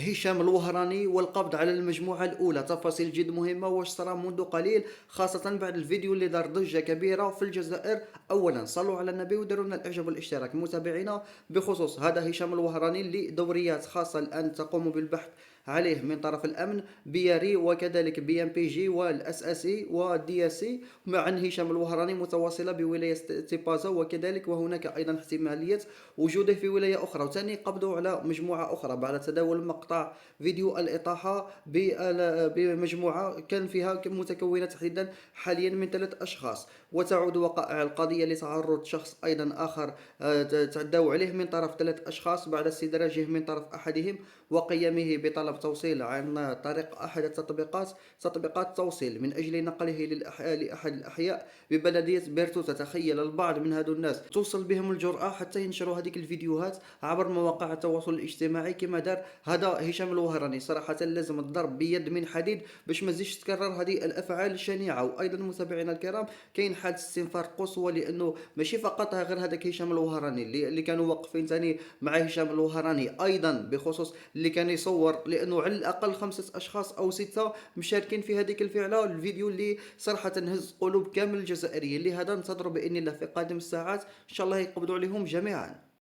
هشام الوهراني والقبض على المجموعة الأولى، تفاصيل جد مهمة واش صرا منذ قليل، خاصة بعد الفيديو اللي دار ضجة كبيرة في الجزائر. أولا صلوا على النبي وديروا لنا الإعجاب والاشتراك متابعينا. بخصوص هذا هشام الوهراني اللي دوريات خاصة الآن تقوم بالبحث عليه من طرف الأمن، بياري وكذلك بي ام بي جي والاس اس اي والدي اس اي، مع أن هشام الوهراني متواصلة بولاية تيبازا، وكذلك وهناك أيضا احتمالية وجوده في ولاية أخرى. وثاني قبضوا على مجموعة أخرى بعد تداول مقطع فيديو الإطاحة بمجموعة كان فيها متكونة تحديدا حاليا من 3 أشخاص. وتعود وقائع القضية لتعرض شخص أيضا آخر، تعدوا عليه من طرف 3 أشخاص بعد استدراجه من طرف أحدهم وقيامه بطلب توصيل عن طريق أحد التطبيقات، تطبيقات التوصيل، من أجل نقله لأحد الأحياء ببلدية بيرتو. تتخيل البعض من هذو الناس توصل بهم الجرأة حتى ينشروا هذيك الفيديوهات عبر مواقع التواصل الاجتماعي كما دار هذا هشام الوهراني. صراحة لازم الضرب بيد من حديد باش ما تزيدش تكرر هذه الأفعال الشنيعة. وأيضا متابعينا الكرام، كاين حالة استنفار قصوى، لأنه ماشي فقط غير هذاك هشام الوهراني اللي كانوا واقفين ثاني مع هشام الوهراني، أيضا بخصوص اللي كان يصور، لأنه على الأقل 5 أشخاص أو 6 مشاركين في هذيك الفعلة. الفيديو اللي صراحة هز قلوب كامل الجزائريين، لهذا ننتظر بإذن الله في قادم الساعات إن شاء الله يقبضوا عليهم جميعا.